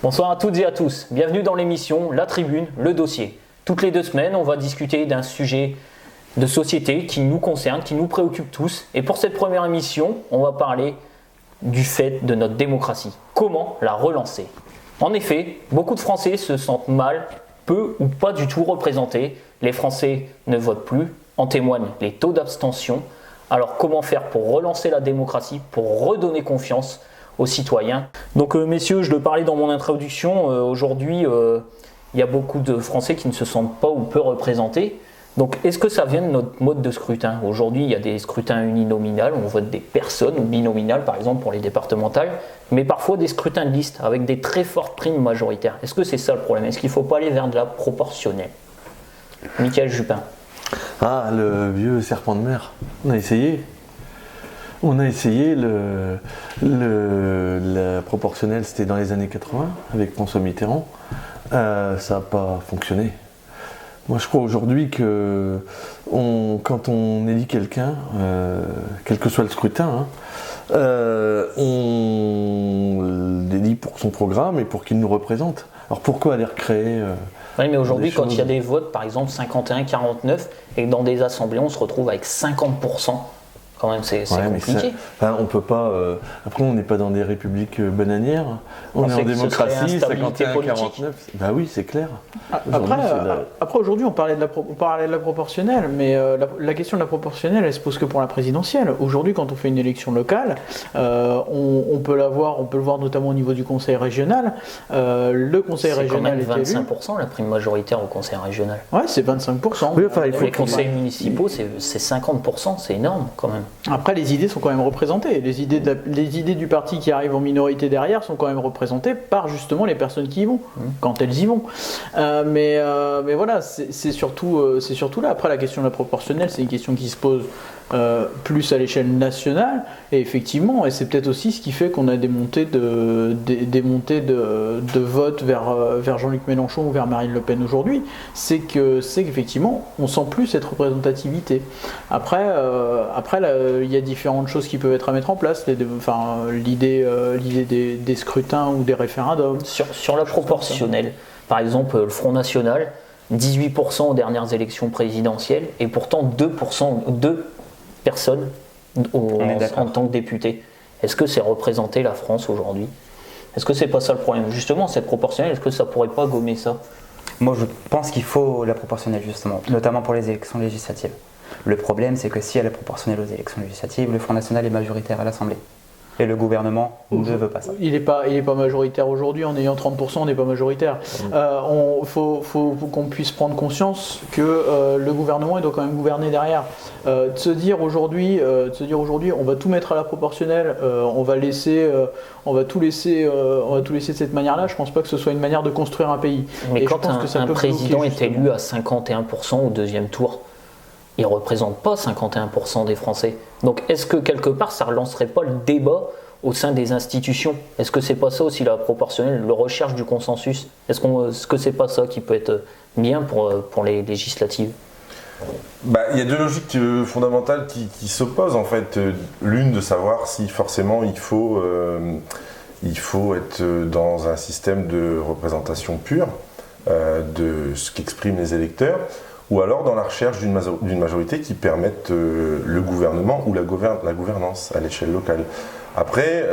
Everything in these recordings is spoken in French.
Bonsoir à toutes et à tous, bienvenue dans l'émission La Tribune, le dossier. Toutes les 2 semaines, on va discuter d'un sujet de société qui nous concerne, qui nous préoccupe tous. Et pour cette première émission, on va parler du fait de notre démocratie. Comment la relancer ? En effet, beaucoup de Français se sentent mal, peu ou pas du tout représentés. Les Français ne votent plus, en témoignent les taux d'abstention. Alors comment faire pour relancer la démocratie, pour redonner confiance aux citoyens ? Donc messieurs, je le parlais dans mon introduction, aujourd'hui il y a beaucoup de Français qui ne se sentent pas ou peu représentés. Donc est-ce que ça vient de notre mode de scrutin ? Aujourd'hui il y a des scrutins uninominales, on vote des personnes, ou binominales par exemple pour les départementales, mais parfois des scrutins de liste avec des très fortes primes majoritaires. Est-ce que c'est ça le problème ? Est-ce qu'il ne faut pas aller vers de la proportionnelle ? Michael Juppin. Ah, le vieux serpent de mer. On a essayé. La proportionnelle, c'était dans les années 80 avec François Mitterrand. Ça n'a pas fonctionné. Moi, je crois aujourd'hui que quand on élit quelqu'un, quel que soit le scrutin, on l'élit pour son programme et pour qu'il nous représente. Alors pourquoi aller recréer Oui, mais aujourd'hui, quand il y a des votes, par exemple 51-49, et que dans des assemblées, on se retrouve avec 50%, quand même, c'est compliqué. On peut pas. Après, on n'est pas dans des républiques bananières. On est en démocratie, 51-49. Bah oui, c'est clair. Après, aujourd'hui, on parlait de la proportionnelle, mais la question de la proportionnelle, elle se pose que pour la présidentielle. Aujourd'hui, quand on fait une élection locale, on peut le voir notamment au niveau du conseil régional. Le conseil régional est quand même 25% la prime majoritaire au conseil régional. Ouais, c'est 25%. Oui, les conseils municipaux, c'est 50%, c'est énorme quand même. Après, les idées sont quand même représentées. Les idées du parti qui arrivent en minorité derrière sont quand même représentées par justement les personnes qui y vont, quand elles y vont. Mais voilà, c'est surtout là. Après, la question de la proportionnelle, c'est une question qui se pose plus à l'échelle nationale. Et effectivement, et c'est peut-être aussi ce qui fait qu'on a des montées de vote vers Jean-Luc Mélenchon ou vers Marine Le Pen aujourd'hui, c'est qu'effectivement, on sent plus cette représentativité. Après, il y a différentes choses qui peuvent être à mettre en place. L'idée des scrutins ou des référendums. Sur la proportionnelle, par exemple, le Front National, 18% aux dernières élections présidentielles, et pourtant 2 personnes en tant que députés. Est-ce que c'est représenter la France aujourd'hui ? Est-ce que c'est pas ça le problème ? Justement, cette proportionnelle, est-ce que ça pourrait pas gommer ça ? Moi, je pense qu'il faut la proportionnelle, justement, notamment pour les élections législatives. Le problème, c'est que si elle est proportionnelle aux élections législatives, le Front National est majoritaire à l'Assemblée. Et le gouvernement ne veut pas ça. Il est pas majoritaire aujourd'hui. En ayant 30%, on n'est pas majoritaire. Il faut qu'on puisse prendre conscience que le gouvernement il doit quand même gouverner derrière. De se dire aujourd'hui, on va tout mettre à la proportionnelle, on va tout laisser de cette manière-là. Je pense pas que ce soit une manière de construire un pays. Mais quand un président est élu à 51% au deuxième tour, il ne représente pas 51% des Français. Donc est-ce que quelque part ça ne relancerait pas le débat au sein des institutions ? Est-ce que c'est pas ça aussi la proportionnelle, la recherche du consensus ? Est-ce que c'est pas ça qui peut être bien pour les législatives ? Il y a 2 logiques fondamentales qui s'opposent en fait. L'une de savoir si forcément il faut être dans un système de représentation pure de ce qu'expriment les électeurs, ou alors dans la recherche d'une majorité qui permette le gouvernement ou la gouvernance à l'échelle locale. Après,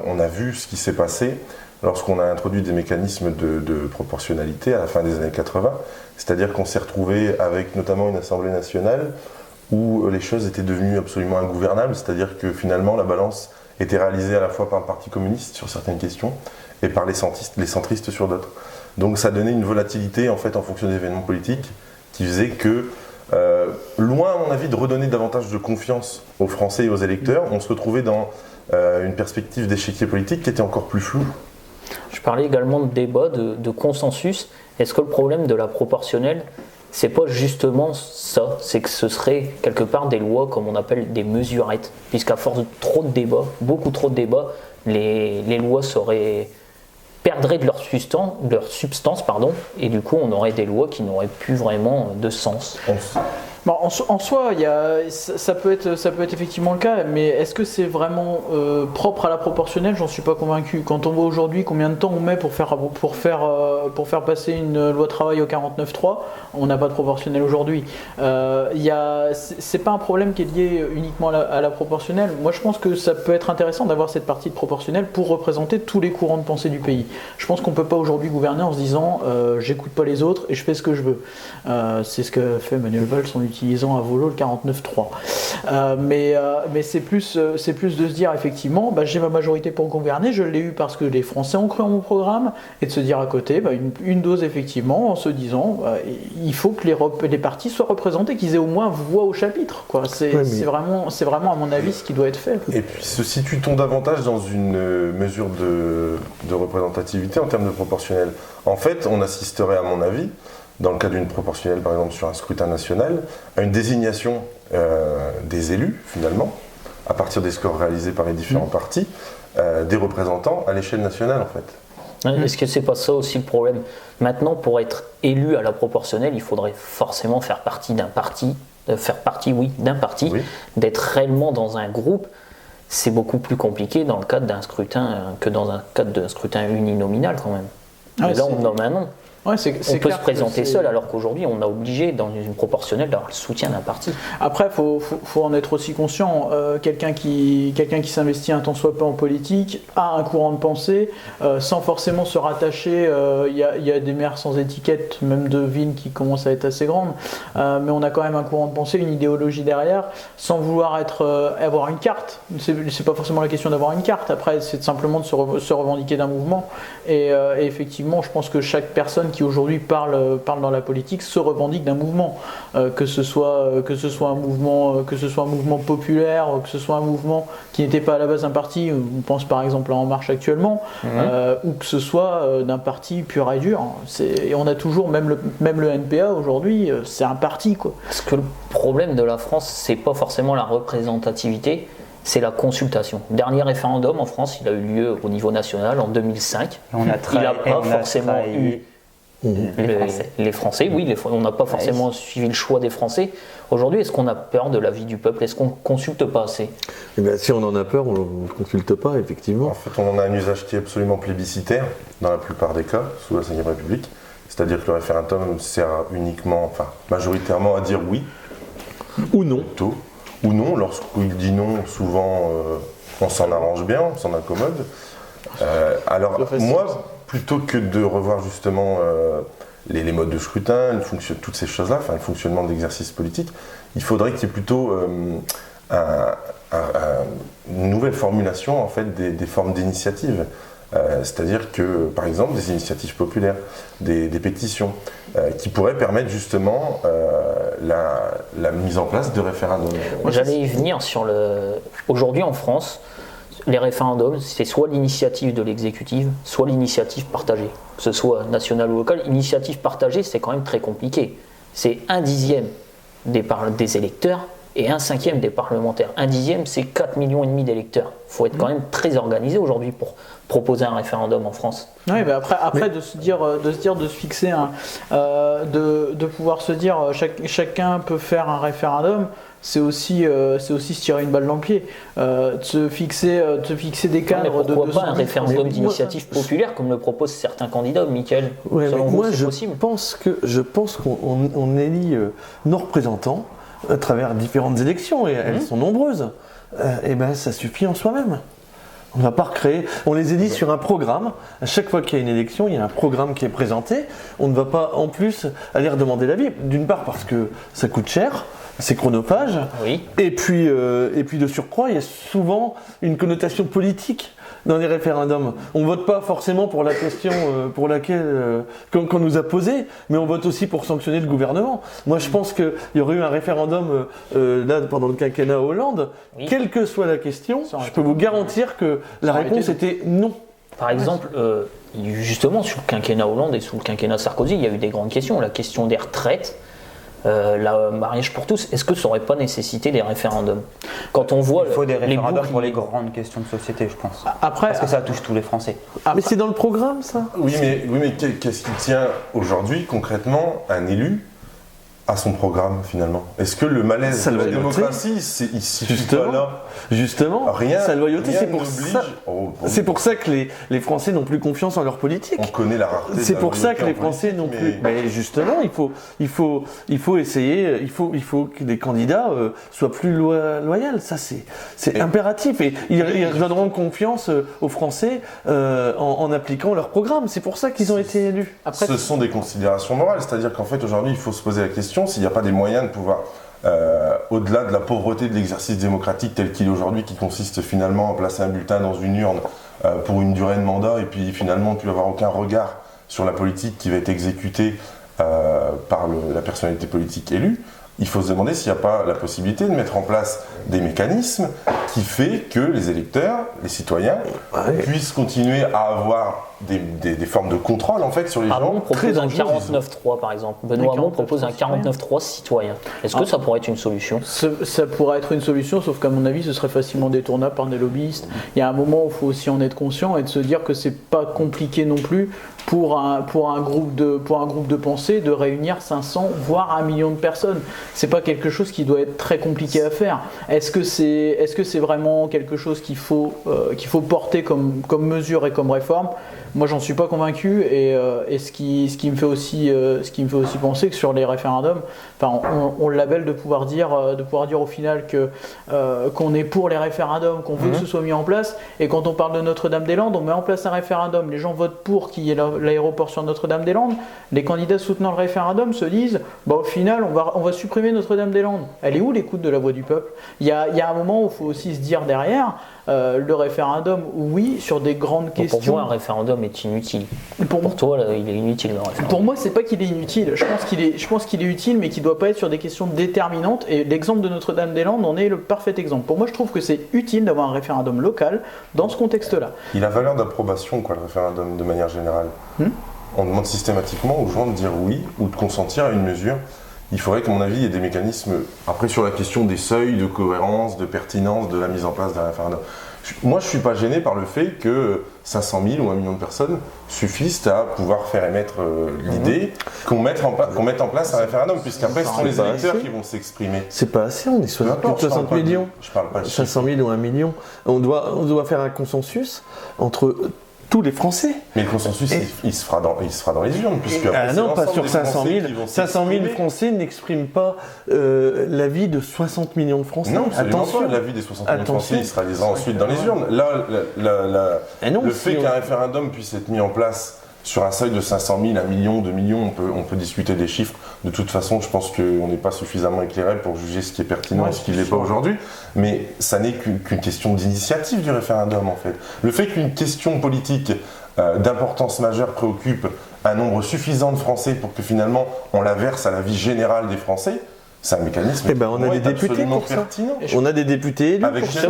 on a vu ce qui s'est passé lorsqu'on a introduit des mécanismes de proportionnalité à la fin des années 80, c'est-à-dire qu'on s'est retrouvé avec notamment une Assemblée nationale où les choses étaient devenues absolument ingouvernables, c'est-à-dire que finalement la balance était réalisée à la fois par le Parti communiste sur certaines questions et par les centristes sur d'autres. Donc ça donnait une volatilité en fait en fonction des événements politiques qui faisait que, loin à mon avis de redonner davantage de confiance aux Français et aux électeurs, on se retrouvait dans une perspective d'échiquier politique qui était encore plus floue. Je parlais également de débat, de consensus. Est-ce que le problème de la proportionnelle, c'est pas justement ça, c'est que ce serait quelque part des lois comme on appelle des mesurettes, puisqu'à force de trop de débats, beaucoup trop de débats, les lois perdraient de leur substance, et du coup on aurait des lois qui n'auraient plus vraiment de sens. Bon, en soi, ça peut être effectivement le cas, mais est-ce que c'est vraiment propre à la proportionnelle? J'en suis pas convaincu. Quand on voit aujourd'hui combien de temps on met pour faire passer une loi travail au 49.3, on n'a pas de proportionnelle aujourd'hui. C'est pas un problème qui est lié uniquement à la proportionnelle. Moi, je pense que ça peut être intéressant d'avoir cette partie de proportionnelle pour représenter tous les courants de pensée du pays. Je pense qu'on peut pas aujourd'hui gouverner en se disant j'écoute pas les autres et je fais ce que je veux. C'est ce que fait Manuel Valls en utilisant à volo le 49.3. Mais c'est plus de se dire effectivement, j'ai ma majorité pour gouverner, je l'ai eu parce que les Français ont cru en mon programme, et de se dire à côté une dose effectivement en se disant il faut que les partis soient représentés, qu'ils aient au moins voix au chapitre, quoi. C'est vraiment à mon avis ce qui doit être fait. Et puis se situe-t-on davantage dans une mesure de représentativité en termes de proportionnel? En fait, on assisterait à mon avis, dans le cas d'une proportionnelle, par exemple sur un scrutin national, à une désignation des élus, finalement, à partir des scores réalisés par les différents partis, des représentants à l'échelle nationale, en fait. Est-ce que c'est pas ça aussi le problème? Maintenant, pour être élu à la proportionnelle, il faudrait forcément faire partie d'un parti, d'être réellement dans un groupe. C'est beaucoup plus compliqué dans le cadre d'un scrutin que dans un cadre d'un scrutin uninominal, quand même. Ah, là, on nomme un nom. Ouais, on peut se présenter seul, alors qu'aujourd'hui, on a obligé, dans une proportionnelle, d'avoir le soutien d'un parti. Après, faut en être aussi conscient. Quelqu'un qui s'investit un tant soit peu en politique a un courant de pensée, sans forcément se rattacher. Il y a des maires sans étiquette, même de villes qui commencent à être assez grandes, mais on a quand même un courant de pensée, une idéologie derrière, sans vouloir avoir une carte. C'est pas forcément la question d'avoir une carte. Après, c'est simplement de se revendiquer d'un mouvement. Et effectivement, je pense que chaque personne qui aujourd'hui parle dans la politique se revendique d'un mouvement, que ce soit un mouvement populaire, que ce soit un mouvement qui n'était pas à la base un parti, on pense par exemple à En Marche actuellement, ou que ce soit d'un parti pur et dur. Et on a toujours, même le NPA aujourd'hui, c'est un parti, quoi. Parce que le problème de la France, c'est pas forcément la représentativité, c'est la consultation. Le dernier référendum en France, il a eu lieu au niveau national en 2005. Il n'a pas forcément eu les Français, on n'a pas forcément suivi le choix des Français. Aujourd'hui, est-ce qu'on a peur de l'avis du peuple? Est-ce qu'on ne consulte pas assez? Si on en a peur, on ne consulte pas, effectivement. En fait, on a un usage qui est absolument plébiscitaire, dans la plupart des cas, sous la Ve République. C'est-à-dire que le référendum sert majoritairement à dire oui. Ou non. Ou non, lorsqu'il dit non, souvent on s'en arrange bien, on s'en accommode. Alors moi, plutôt que de revoir justement les modes de scrutin, toutes ces choses-là, le fonctionnement de l'exercice politique, il faudrait qu'il y ait plutôt une nouvelle formulation en fait, des formes d'initiatives. C'est-à-dire que, par exemple, des initiatives populaires, des pétitions, qui pourraient permettre justement la mise en place de référendums. J'allais y venir sur Aujourd'hui en France, les référendums, c'est soit l'initiative de l'exécutif, soit l'initiative partagée, que ce soit nationale ou locale. Initiative partagée, c'est quand même très compliqué. C'est 1/10 des électeurs et 1/5 des parlementaires. 1/10, c'est 4,5 millions d'électeurs. Il faut être quand même très organisé aujourd'hui pour proposer un référendum en France. Oui, mais après de se fixer de pouvoir se dire chacun peut faire un référendum. C'est aussi se tirer une balle dans le pied, de se fixer des cadres. Mais pourquoi pas un référendum d'initiative populaire comme le proposent certains candidats, Mickaël? Moi, je pense qu'on élit nos représentants à travers différentes élections, et elles sont nombreuses. Et ça suffit en soi-même. On ne va pas recréer. On les élit sur un programme. À chaque fois qu'il y a une élection, il y a un programme qui est présenté. On ne va pas en plus aller redemander l'avis. D'une part parce que ça coûte cher. C'est chronophage, et puis de surcroît, il y a souvent une connotation politique dans les référendums. On ne vote pas forcément pour la question pour laquelle qu'on nous a posée, mais on vote aussi pour sanctionner le gouvernement. Moi, je pense qu'il y aurait eu un référendum là pendant le quinquennat Hollande, quelle que soit la question, je peux vous garantir que la réponse était non. Par exemple, justement, sous le quinquennat Hollande et sous le quinquennat Sarkozy, il y a eu des grandes questions. La question des retraites. Le mariage pour tous, est-ce que ça n'aurait pas nécessité des référendums? Quand on voit il faut des référendums pour les grandes questions de société, je pense. Parce que ça touche tous les Français. Mais c'est dans le programme, ça. Oui, mais qu'est-ce qui tient aujourd'hui concrètement un élu à son programme finalement? Est-ce que le malaise Sa de la loyauté. démocratie, il suffit pas là? Justement, sa loyauté, rien c'est pour n'oblige- ça. Oh, C'est pour ça que les Français n'ont plus confiance en leur politique. on connaît la rareté. C'est de la pour ça loyauté que les en Français politique, n'ont plus. Mais justement, il faut essayer, il faut que les candidats soient plus loyaux. Ça, c'est impératif. Et ils redonneront confiance aux Français en appliquant leur programme. C'est pour ça qu'ils ont été élus. Après, Ce sont des considérations morales, c'est-à-dire qu'en fait aujourd'hui il faut se poser la question s'il n'y a pas des moyens de pouvoir, au-delà de la pauvreté de l'exercice démocratique tel qu'il est aujourd'hui, qui consiste finalement à placer un bulletin dans une urne pour une durée de mandat et puis finalement ne plus avoir aucun regard sur la politique qui va être exécutée par la personnalité politique élue, il faut se demander s'il n'y a pas la possibilité de mettre en place des mécanismes qui fait que les électeurs, les citoyens, puissent continuer à avoir des formes de contrôle en fait sur les Hamon gens. propose un 49.3 par exemple. Benoît Hamon propose un 49.3 citoyen. Est-ce que ça pourrait être une solution? ça pourrait être une solution, sauf qu'à mon avis, ce serait facilement détournable par des lobbyistes. Il y a un moment où il faut aussi en être conscient et de se dire que c'est pas compliqué non plus pour un groupe de pensée de réunir 500 voire 1 million de personnes. C'est pas quelque chose qui doit être très compliqué à faire. Est-ce que c'est vraiment quelque chose qu'il faut porter comme mesure et comme réforme? Moi, j'en suis pas convaincu, et ce qui me fait aussi penser que sur les référendums, enfin, on le labelle de pouvoir dire au final qu'on est pour les référendums, qu'on veut que ce soit mis en place, et quand on parle de Notre-Dame-des-Landes, on met en place un référendum, les gens votent pour qu'il y ait l'aéroport sur Notre-Dame-des-Landes, les candidats soutenant le référendum se disent, au final, on va supprimer Notre-Dame-des-Landes. Elle est où l'écoute de la voix du peuple? Il y a un moment où il faut aussi se dire derrière, le référendum, oui, sur des grandes questions. Pour moi, un référendum est inutile. Pour toi, là, il est inutile le référendum. Pour moi, c'est pas qu'il est inutile. Je pense qu'il est utile, mais qu'il doit pas être sur des questions déterminantes. Et l'exemple de Notre-Dame-des-Landes en est le parfait exemple. Pour moi, je trouve que c'est utile d'avoir un référendum local dans ce contexte-là. Il a valeur d'approbation, quoi, le référendum, de manière générale. On demande systématiquement aux gens de dire oui ou de consentir à une mesure. Il faudrait qu'à mon avis, il y ait des mécanismes, après sur la question des seuils, de cohérence, de pertinence, de la mise en place d'un référendum. Moi, je ne suis pas gêné par le fait que 500 000 ou 1 million de personnes suffisent à pouvoir faire émettre l'idée qu'on mette en place un référendum, puisqu'après, ce sont les électeurs qui vont s'exprimer. C'est pas assez, on est plus de 60 millions. Je parle pas de 500 000 ou 1 million. On doit faire un consensus entre tous les Français. Mais le consensus, il se fera dans les urnes, puisque non, pas sur 500 000. 500 000 s'exprimer. Français n'expriment pas l'avis de 60 millions de Français. Non, absolument attention. pas. L'avis des 60 millions de Français, il sera ensuite dans les urnes. Là, le fait qu'un référendum puisse être mis en place sur un seuil de 500 000, 1 million, 2 millions, on peut discuter des chiffres. De toute façon, je pense qu'on n'est pas suffisamment éclairé pour juger ce qui est pertinent et ce qui ne l'est pas aujourd'hui. Mais ça n'est qu'une question d'initiative du référendum, en fait. Le fait qu'une question politique d'importance majeure préoccupe un nombre suffisant de Français pour que finalement on la verse à la vie générale des Français, c'est un mécanisme on a des députés pour ça. pertinent. On a des députés élus. Avec pour ça.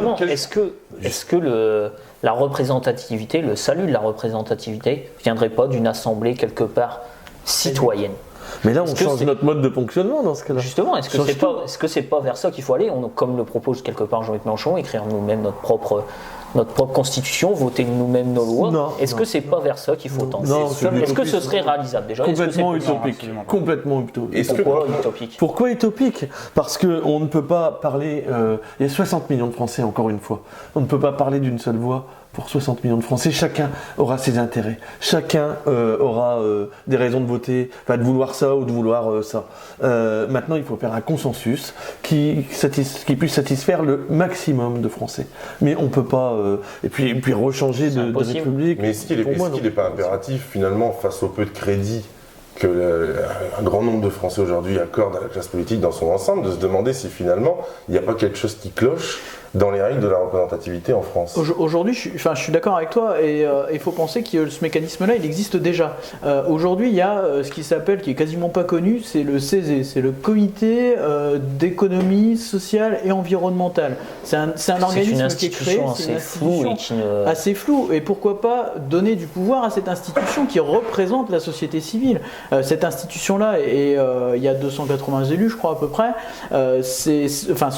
Est-ce que la représentativité, le salut de la représentativité, viendrait pas d'une assemblée quelque part citoyenne? Mais là, on Est-ce que change c'est- notre mode de fonctionnement dans ce cas-là. Justement, est-ce que c'est pas vers ça qu'il faut aller? Comme le propose quelque part Jean-Luc Mélenchon, écrire nous-mêmes notre propre constitution, voter nous-mêmes nos lois. Non, est-ce que c'est pas vers ça qu'il faut tendre? Non, c'est Est-ce que utopique. ce serait réalisable déjà? Complètement Est-ce que c'est utopique. absolument pas. Complètement utopique. Pourquoi utopique? Pourquoi utopique? Parce qu'on ne peut pas parler. Il y a 60 millions de Français, encore une fois. On ne peut pas parler d'une seule voix pour 60 millions de Français. Chacun aura ses intérêts. Chacun aura des raisons de voter, de vouloir ça ou de vouloir ça. Maintenant, il faut faire un consensus qui puisse satisfaire le maximum de Français. Mais on ne peut pas. Et puis rechanger de impossible. République. Mais est-ce qu'il Pour moi, non. n'est pas impératif, finalement, face au peu de crédit que un grand nombre de Français aujourd'hui accordent à la classe politique dans son ensemble, de se demander si finalement il n'y a pas quelque chose qui cloche dans les règles de la représentativité en France? Aujourd'hui, je suis d'accord avec toi, et il faut penser que ce mécanisme-là, il existe déjà. Aujourd'hui, il y a ce qui s'appelle, qui est quasiment pas connu, c'est le CESE, c'est le Comité d'économie sociale et environnementale. C'est un organisme qui est créé, c'est une institution assez floue, et pourquoi pas donner du pouvoir à cette institution qui représente la société civile. Cette institution-là, et il y a 280 élus, je crois à peu près. Ce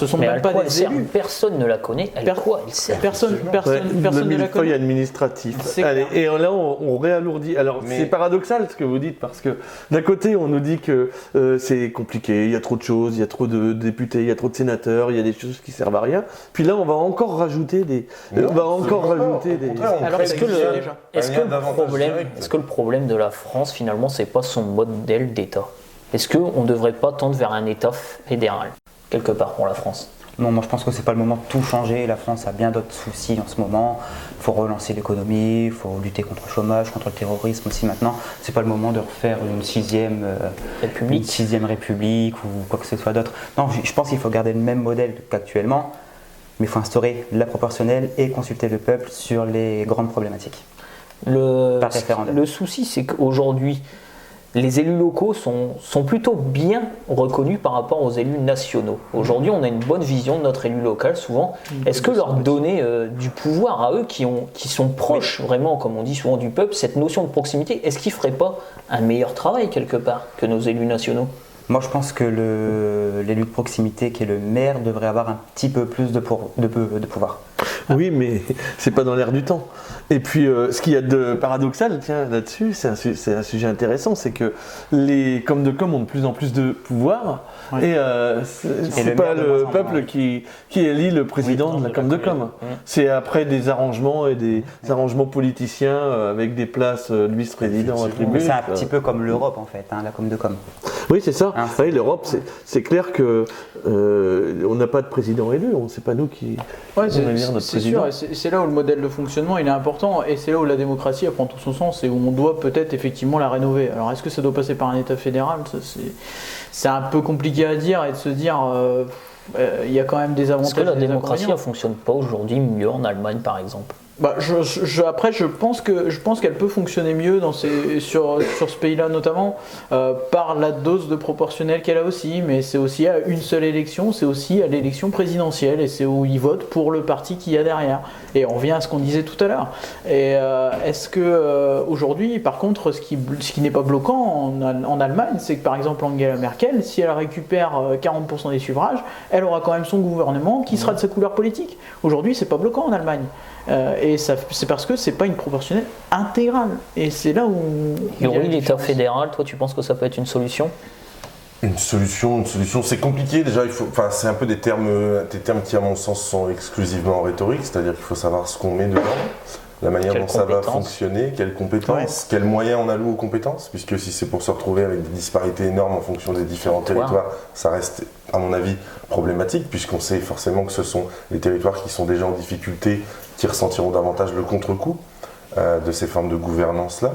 sont Mais même à pas quoi des elle sert? élus. Personne ne la connaît, elle sert. Personne Ouais, ne la le millefeuille connaît. administratif. C'est Allez, clair. et là, on réalourdit. Alors, Mais- c'est paradoxal ce que vous dites, parce que d'un côté, on nous dit que c'est compliqué, il y a trop de choses, il y a trop de députés, il y a trop de sénateurs, il y a des choses qui servent à rien. Puis là, on va encore rajouter des. Non, on va encore absolument rajouter pas. des. Au contraire, on Alors, crée est-ce des que liens, déjà Est-ce un que, lien le d'avantage problème, direct. est-ce que le problème de la France, finalement, c'est pas son modèle d'État? Est-ce qu'on ne devrait pas tendre vers un État fédéral, quelque part, pour la France? Non, moi je pense que c'est pas le moment de tout changer. La France a bien d'autres soucis en ce moment. Il faut relancer l'économie, il faut lutter contre le chômage, contre le terrorisme aussi maintenant. C'est pas le moment de refaire une sixième république ou quoi que ce soit d'autre. Non, je pense qu'il faut garder le même modèle qu'actuellement, mais il faut instaurer la proportionnelle et consulter le peuple sur les grandes problématiques. Par référendum. Le souci, c'est qu'aujourd'hui, les élus locaux sont plutôt bien reconnus par rapport aux élus nationaux. Aujourd'hui, on a une bonne vision de notre élu local, souvent. Est-ce que leur donner du pouvoir à eux qui sont proches, vraiment, comme on dit souvent, du peuple, cette notion de proximité, est-ce qu'ils ne feraient pas un meilleur travail, quelque part, que nos élus nationaux? Moi, je pense que l'élu de proximité, qui est le maire, devrait avoir un petit peu plus de pouvoir. Oui, mais c'est pas dans l'air du temps. Et puis, ce qu'il y a de paradoxal, tiens, là-dessus, c'est un sujet intéressant, c'est que les com de com ont de plus en plus de pouvoir, Ouais. et Et c'est le pas maire de le moins en peuple moins. qui élit le président de la com de com. C'est après des arrangements et des arrangements politiciens avec des places de vice-président attribuées. Mais c'est un petit peu comme l'Europe en fait, hein, la com de com. Oui, c'est ça. Hein, Oui, l'Europe, c'est clair que on n'a pas de président élu. C'est pas nous qui Ouais, on élire notre c'est président. sûr, et c'est là où le modèle de fonctionnement il est important, et c'est là où la démocratie elle prend tout son sens, et où on doit peut-être effectivement la rénover. Alors est-ce que ça doit passer par un État fédéral? Ça, c'est un peu compliqué à dire, et de se dire il y a quand même des avantages. Est-ce que la et des démocratie ne inconvénients. fonctionne pas aujourd'hui mieux en Allemagne, par exemple? Bah, après, je pense qu'elle peut fonctionner mieux sur ce pays-là notamment par la dose de proportionnel qu'elle a aussi, mais c'est aussi à une seule élection, c'est aussi à l'élection présidentielle, et c'est où ils votent pour le parti qu'il y a derrière. Et on revient à ce qu'on disait tout à l'heure. Et est-ce que aujourd'hui, par contre, ce qui n'est pas bloquant en Allemagne, c'est que par exemple Angela Merkel, si elle récupère 40% des suffrages, elle aura quand même son gouvernement qui sera de sa couleur politique. Aujourd'hui, c'est pas bloquant en Allemagne. Et c'est parce que c'est pas une proportionnelle intégrale. Et c'est là où. Et oui, l'État différence. fédéral, toi, tu penses que ça peut être une solution? Une solution, c'est compliqué déjà. C'est un peu des termes qui, à mon sens, sont exclusivement rhétoriques, c'est-à-dire qu'il faut savoir ce qu'on met dedans, la manière Quelles dont ça va compétences. fonctionner, quelles compétences, quels moyens on alloue aux compétences, puisque si c'est pour se retrouver avec des disparités énormes en fonction des différents territoires, ça reste, à mon avis, problématique, puisqu'on sait forcément que ce sont les territoires qui sont déjà en difficulté qui ressentiront davantage le contre-coup de ces formes de gouvernance-là.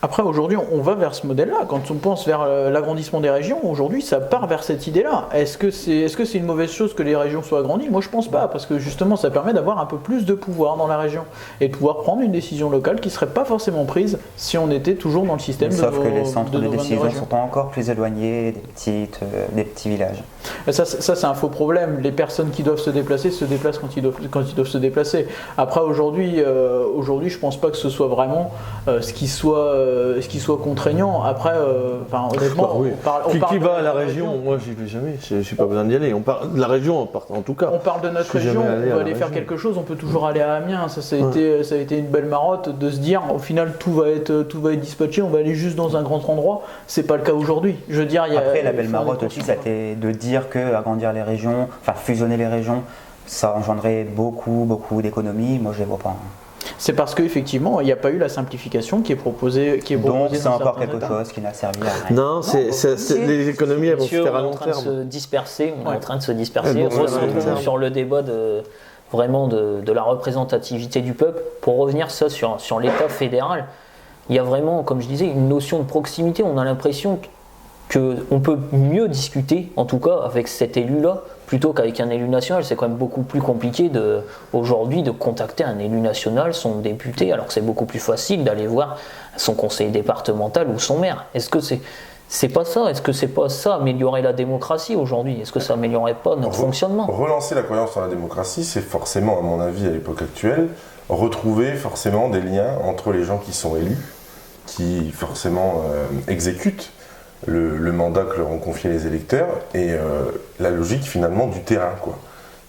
Après, aujourd'hui, on va vers ce modèle-là. Quand on pense vers l'agrandissement des régions, aujourd'hui, ça part vers cette idée-là. Est-ce que c'est une mauvaise chose que les régions soient agrandies? Moi, je pense pas, parce que justement, ça permet d'avoir un peu plus de pouvoir dans la région et de pouvoir prendre une décision locale qui serait pas forcément prise si on était toujours dans le système Sauf de que nos- les centres de de nos 22 décision régions. sont encore plus éloignés des petits villages. Ça, c'est un faux problème. Les personnes qui doivent se déplacer se déplacent quand ils doivent se déplacer. Après, aujourd'hui, je pense pas que ce soit vraiment ce qui soit contraignant. Après, honnêtement, Bah oui. on parle Qui de va à la notre région? Moi, j'y vais jamais. Je n'ai pas besoin d'y aller. On parle de la région, en tout cas. On parle de notre Je suis région, jamais allé on à va la aller faire région. quelque chose, on peut toujours aller à Amiens. Ça a été une belle marotte de se dire, au final, tout va être dispatché, on va aller juste dans un grand endroit. C'est pas le cas aujourd'hui. Je veux dire, Après, la belle il faut marotte aller aussi, ça a conscient. été de dire que agrandir les régions, enfin fusionner les régions, ça engendrait beaucoup d'économies. Moi, je les vois pas. C'est parce qu'effectivement, il n'y a pas eu la simplification qui est proposée. Donc, c'est dans encore certains quelque États. chose qui n'a servi à rien. Non, les économies, elles vont se Messieurs, faire on à est en long train de se terme. disperser. On est Ouais. en train de se disperser. Elles vont se faire à long Recentrons-nous terme. sur le débat de la représentativité du peuple. Pour revenir ça sur l'État fédéral, il y a vraiment, comme je disais, une notion de proximité. On a l'impression qu'on peut mieux discuter, en tout cas avec cet élu-là, plutôt qu'avec un élu national. C'est quand même beaucoup plus compliqué aujourd'hui de contacter un élu national, son député, alors que c'est beaucoup plus facile d'aller voir son conseiller départemental ou son maire. Est-ce que c'est pas ça? Est-ce que c'est pas ça améliorer la démocratie aujourd'hui? Est-ce que ça améliorerait pas notre fonctionnement? Relancer la croyance en la démocratie, c'est forcément, à mon avis, à l'époque actuelle, retrouver forcément des liens entre les gens qui sont élus, qui forcément exécutent le mandat que leur ont confié les électeurs, et la logique finalement du terrain, quoi.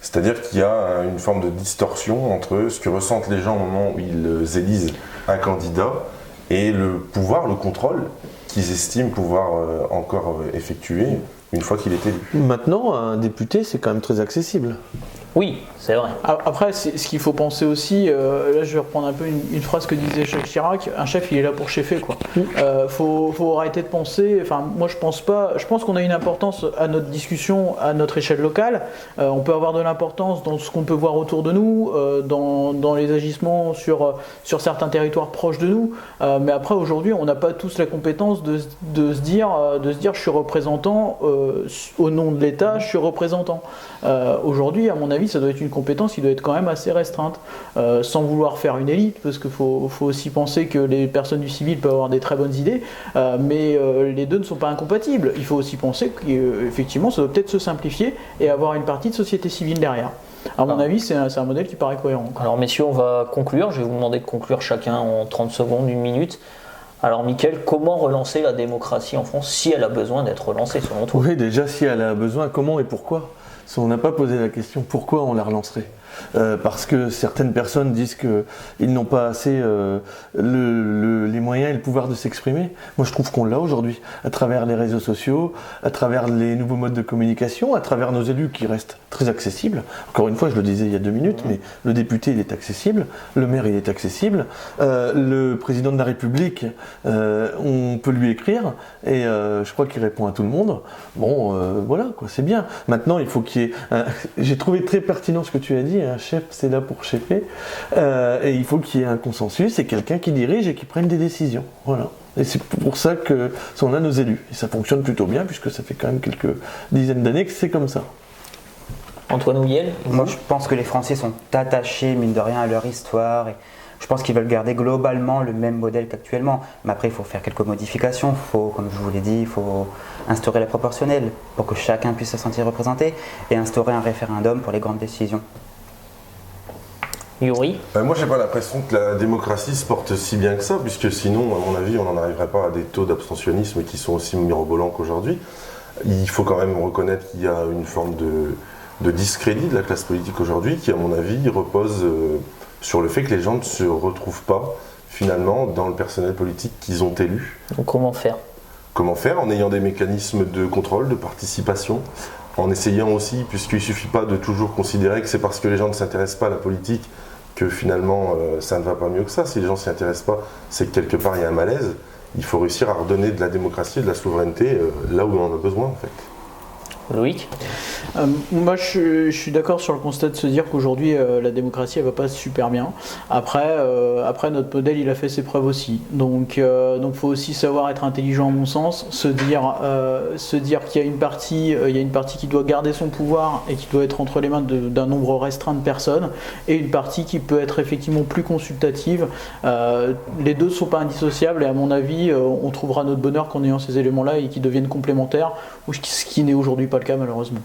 C'est-à-dire qu'il y a une forme de distorsion entre ce que ressentent les gens au moment où ils élisent un candidat et le pouvoir, le contrôle qu'ils estiment pouvoir encore effectuer une fois qu'il est élu. Maintenant, un député, c'est quand même très accessible. Oui, c'est vrai. Après, ce qu'il faut penser aussi, là je vais reprendre un peu une phrase que disait Jacques Chirac, un chef il est là pour cheffer quoi. Faut arrêter de penser, enfin moi je pense qu'on a une importance à notre discussion à notre échelle locale, on peut avoir de l'importance dans ce qu'on peut voir autour de nous, dans les agissements sur certains territoires proches de nous, mais après aujourd'hui on n'a pas tous la compétence de se dire je suis représentant, au nom de l'État je suis représentant. Aujourd'hui à mon avis ça doit être une compétence qui doit être quand même assez restreinte, sans vouloir faire une élite, parce qu'il faut aussi penser que les personnes du civil peuvent avoir des très bonnes idées, mais les deux ne sont pas incompatibles. Il faut aussi penser qu'effectivement ça doit peut-être se simplifier et avoir une partie de société civile derrière. À mon avis, c'est un modèle qui paraît cohérent. Alors messieurs, on va conclure. Je vais vous demander de conclure chacun en 30 secondes, 1 minute. Alors Mickaël, comment relancer la démocratie en France si elle a besoin d'être relancée selon toi? Oui, déjà, si elle a besoin, comment et pourquoi? Si on n'a pas posé la question pourquoi on la relancerait. Parce que certaines personnes disent qu'ils n'ont pas assez les moyens et le pouvoir de s'exprimer. Moi je trouve qu'on l'a aujourd'hui, à travers les réseaux sociaux, à travers les nouveaux modes de communication, à travers nos élus qui restent très accessibles. Encore une fois, je le disais il y a 2 minutes, mais le député il est accessible, le maire il est accessible, le président de la République, on peut lui écrire et je crois qu'il répond à tout le monde. Bon, voilà, quoi, c'est bien. Maintenant, il faut qu'il y ait... J'ai trouvé très pertinent ce que tu as dit, un chef c'est là pour chefer, et il faut qu'il y ait un consensus et quelqu'un qui dirige et qui prenne des décisions. Voilà. Et c'est pour ça qu'on a nos élus. Et ça fonctionne plutôt bien puisque ça fait quand même quelques dizaines d'années que c'est comme ça. Antoine Houillel? Moi je pense que les Français sont attachés mine de rien à leur histoire et je pense qu'ils veulent garder globalement le même modèle qu'actuellement. Mais après il faut faire quelques modifications, comme je vous l'ai dit, il faut instaurer la proportionnelle pour que chacun puisse se sentir représenté et instaurer un référendum pour les grandes décisions. Yuri? Moi, j'ai pas l'impression que la démocratie se porte si bien que ça, puisque sinon, à mon avis, on n'en arriverait pas à des taux d'abstentionnisme qui sont aussi mirobolants qu'aujourd'hui. Il faut quand même reconnaître qu'il y a une forme de discrédit de la classe politique aujourd'hui, qui, à mon avis, repose sur le fait que les gens ne se retrouvent pas, finalement, dans le personnel politique qu'ils ont élu. Donc comment faire? Comment faire? En ayant des mécanismes de contrôle, de participation, en essayant aussi, puisqu'il ne suffit pas de toujours considérer que c'est parce que les gens ne s'intéressent pas à la politique que finalement ça ne va pas mieux que ça. Si les gens ne s'y intéressent pas, c'est que quelque part il y a un malaise. Il faut réussir à redonner de la démocratie et de la souveraineté là où on en a besoin en fait. Loïc? Moi je suis d'accord sur le constat de se dire qu'aujourd'hui la démocratie elle va pas super bien. Après notre modèle il a fait ses preuves aussi. Donc faut aussi savoir être intelligent à mon sens, se dire qu'il y a une partie qui doit garder son pouvoir et qui doit être entre les mains d'un nombre restreint de personnes et une partie qui peut être effectivement plus consultative. Les deux ne sont pas indissociables et à mon avis on trouvera notre bonheur qu'en ayant ces éléments là et qui deviennent complémentaires, ce qui n'est aujourd'hui pas le cas malheureusement.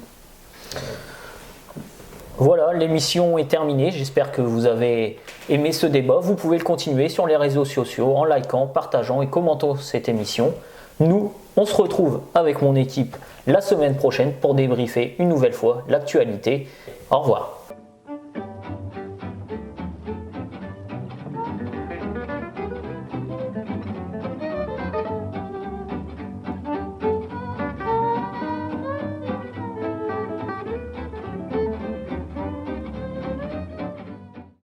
Voilà, l'émission est terminée. J'espère que vous avez aimé ce débat. Vous pouvez le continuer sur les réseaux sociaux en likant, partageant et commentant cette émission. Nous, on se retrouve avec mon équipe la semaine prochaine pour débriefer une nouvelle fois l'actualité. Au revoir.